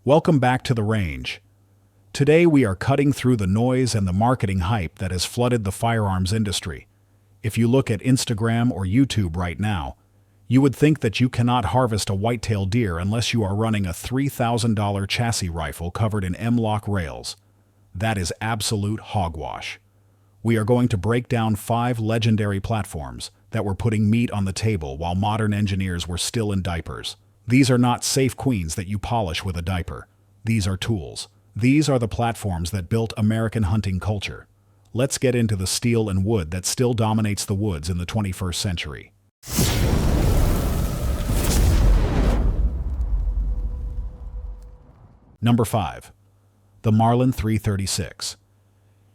Welcome back to the range. Today we are cutting through the noise and the marketing hype that has flooded the firearms industry. If you look at Instagram or YouTube right now, you would think that you cannot harvest a white-tailed deer unless you are running a $3,000 chassis rifle covered in M-lock rails. That is absolute hogwash. We are going to break down 5 legendary platforms that were putting meat on the table while modern engineers were still in diapers. These are not safe queens that you polish with a diaper. These are tools. These are the platforms that built American hunting culture. Let's get into the steel and wood that still dominates the woods in the 21st century. Number 5. The Marlin 336.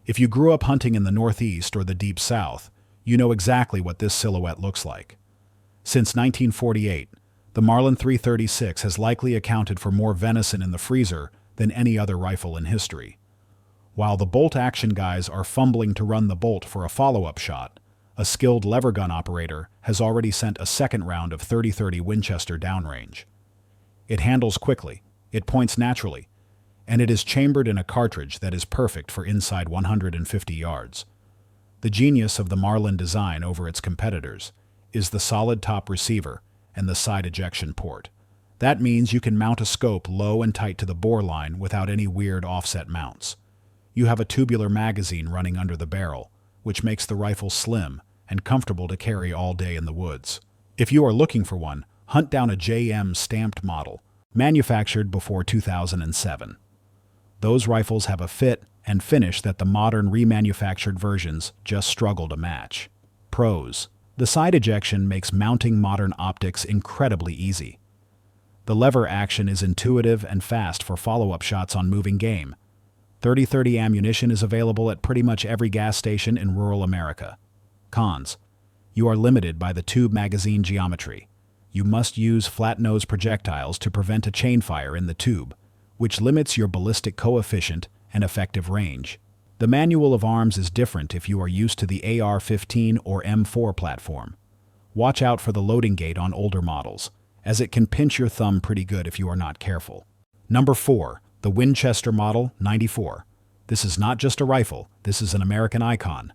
If you grew up hunting in the Northeast or the Deep South, you know exactly what this silhouette looks like. Since 1948, the Marlin 336 has likely accounted for more venison in the freezer than any other rifle in history. While the bolt-action guys are fumbling to run the bolt for a follow-up shot, a skilled lever gun operator has already sent a second round of 30-30 Winchester downrange. It handles quickly, it points naturally, and it is chambered in a cartridge that is perfect for inside 150 yards. The genius of the Marlin design over its competitors is the solid top receiver and the side ejection port. That means you can mount a scope low and tight to the bore line without any weird offset mounts. You have a tubular magazine running under the barrel, which makes the rifle slim and comfortable to carry all day in the woods. If you are looking for one, hunt down a JM stamped model, manufactured before 2007. Those rifles have a fit and finish that the modern remanufactured versions just struggle to match. Pros. The side ejection makes mounting modern optics incredibly easy. The lever action is intuitive and fast for follow-up shots on moving game. 30-30 ammunition is available at pretty much every gas station in rural America. Cons. You are limited by the tube magazine geometry. You must use flat-nose projectiles to prevent a chain fire in the tube, which limits your ballistic coefficient and effective range. The manual of arms is different if you are used to the AR-15 or M4 platform. Watch out for the loading gate on older models, as it can pinch your thumb pretty good if you are not careful. Number 4. The Winchester Model 94. This is not just a rifle, this is an American icon.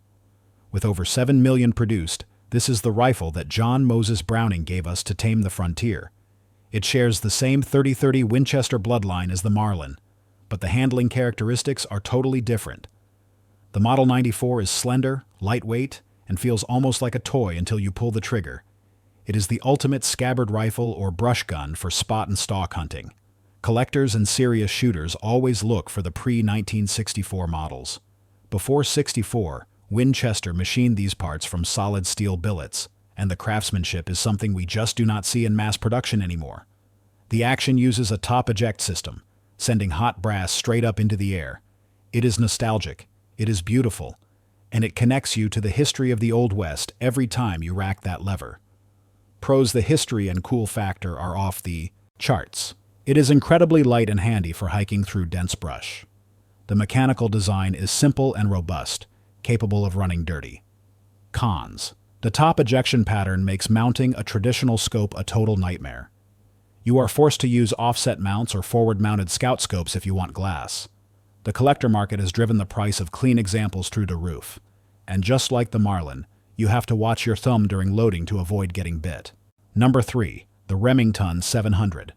With over 7 million produced, this is the rifle that John Moses Browning gave us to tame the frontier. It shares the same 30-30 Winchester bloodline as the Marlin, but the handling characteristics are totally different. The Model 94 is slender, lightweight, and feels almost like a toy until you pull the trigger. It is the ultimate scabbard rifle or brush gun for spot and stalk hunting. Collectors and serious shooters always look for the pre-1964 models. Before '64, Winchester machined these parts from solid steel billets, and the craftsmanship is something we just do not see in mass production anymore. The action uses a top eject system, sending hot brass straight up into the air. It is nostalgic, it is beautiful, and it connects you to the history of the Old West every time you rack that lever. Pros: the history and cool factor are off the charts. It is incredibly light and handy for hiking through dense brush. The mechanical design is simple and robust, capable of running dirty. Cons: the top ejection pattern makes mounting a traditional scope a total nightmare. You are forced to use offset mounts or forward-mounted scout scopes if you want glass. The collector market has driven the price of clean examples through the roof, and just like the Marlin, you have to watch your thumb during loading to avoid getting bit. Number 3. The Remington 700.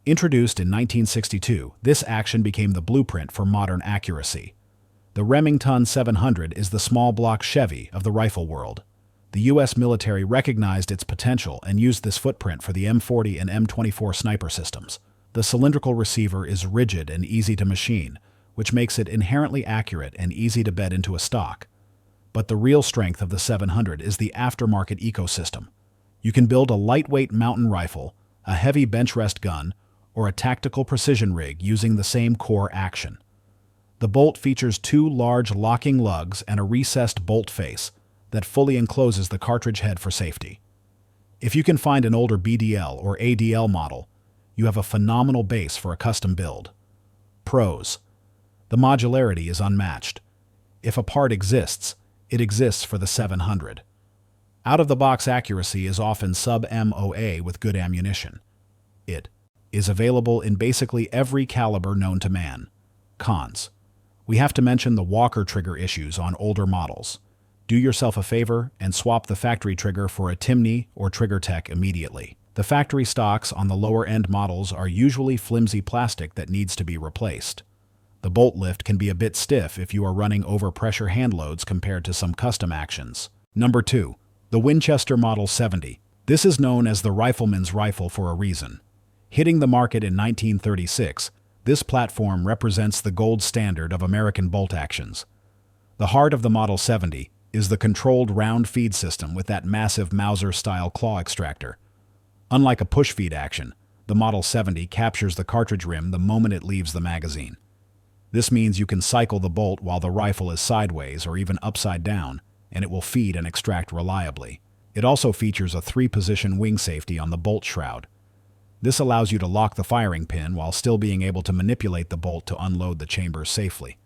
Introduced in 1962, this action became the blueprint for modern accuracy. The Remington 700 is the small block Chevy of the rifle world. The U.S. military recognized its potential and used this footprint for the M40 and M24 sniper systems. The cylindrical receiver is rigid and easy to machine, which makes it inherently accurate and easy to bed into a stock. But the real strength of the 700 is the aftermarket ecosystem. You can build a lightweight mountain rifle, a heavy bench rest gun, or a tactical precision rig using the same core action. The bolt features 2 large locking lugs and a recessed bolt face that fully encloses the cartridge head for safety. If you can find an older BDL or ADL model, you have a phenomenal base for a custom build. Pros: the modularity is unmatched. If a part exists, it exists for the 700. Out-of-the-box accuracy is often sub-MOA with good ammunition. It is available in basically every caliber known to man. Cons. We have to mention the Walker trigger issues on older models. Do yourself a favor and swap the factory trigger for a Timney or TriggerTech immediately. The factory stocks on the lower-end models are usually flimsy plastic that needs to be replaced. The bolt lift can be a bit stiff if you are running overpressure hand loads compared to some custom actions. Number 2. The Winchester Model 70. This is known as the rifleman's rifle for a reason. Hitting the market in 1936, this platform represents the gold standard of American bolt actions. The heart of the Model 70 is the controlled round feed system with that massive Mauser-style claw extractor. Unlike a push feed action, the Model 70 captures the cartridge rim the moment it leaves the magazine. This means you can cycle the bolt while the rifle is sideways or even upside down, and it will feed and extract reliably. It also features a 3-position wing safety on the bolt shroud. This allows you to lock the firing pin while still being able to manipulate the bolt to unload the chambers safely.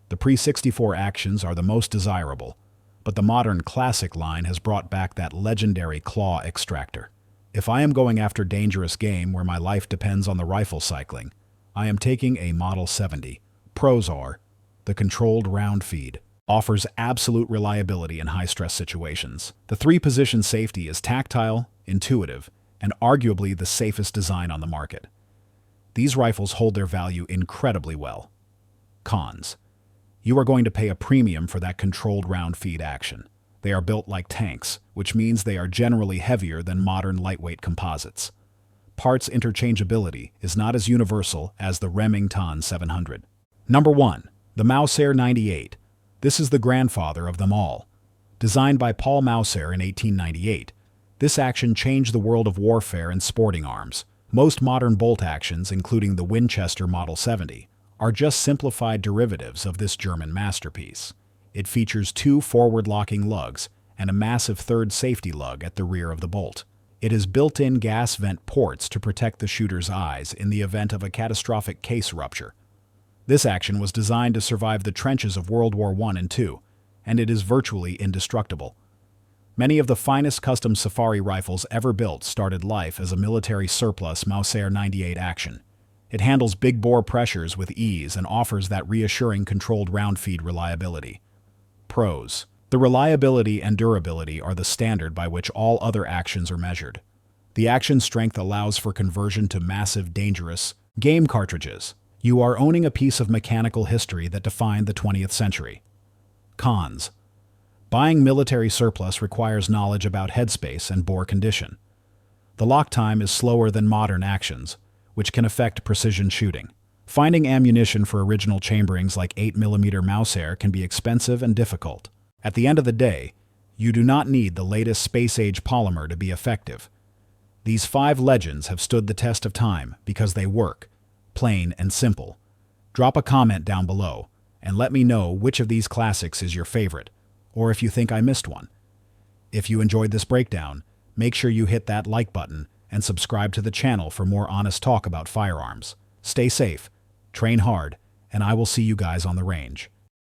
The pre-64 actions are the most desirable, but the modern classic line has brought back that legendary claw extractor. If I am going after dangerous game where my life depends on the rifle cycling, I am taking a Model 70. Pros are: the controlled round feed offers absolute reliability in high-stress situations. The 3-position safety is tactile, intuitive, and arguably the safest design on the market. These rifles hold their value incredibly well. Cons. You are going to pay a premium for that controlled round feed action. They are built like tanks, which means they are generally heavier than modern lightweight composites. Parts interchangeability is not as universal as the Remington 700. Number 1. The Mauser 98. This is the grandfather of them all. Designed by Paul Mauser in 1898, this action changed the world of warfare and sporting arms. Most modern bolt actions, including the Winchester Model 70, are just simplified derivatives of this German masterpiece. It features 2 forward-locking lugs and a massive third safety lug at the rear of the bolt. It has built-in gas vent ports to protect the shooter's eyes in the event of a catastrophic case rupture. This action was designed to survive the trenches of World War I and II, and it is virtually indestructible. Many of the finest custom safari rifles ever built started life as a military surplus Mauser 98 action. It handles big bore pressures with ease and offers that reassuring controlled round feed reliability. Pros. The reliability and durability are the standard by which all other actions are measured. The action strength allows for conversion to massive, dangerous game cartridges. You are owning a piece of mechanical history that defined the 20th century. Cons. Buying military surplus requires knowledge about headspace and bore condition. The lock time is slower than modern actions, which can affect precision shooting. Finding ammunition for original chamberings like 8mm Mauser can be expensive and difficult. At the end of the day, you do not need the latest space-age polymer to be effective. These 5 legends have stood the test of time because they work, plain and simple. Drop a comment down below and let me know which of these classics is your favorite, or if you think I missed one. If you enjoyed this breakdown, make sure you hit that like button and subscribe to the channel for more honest talk about firearms. Stay safe, train hard, and I will see you guys on the range.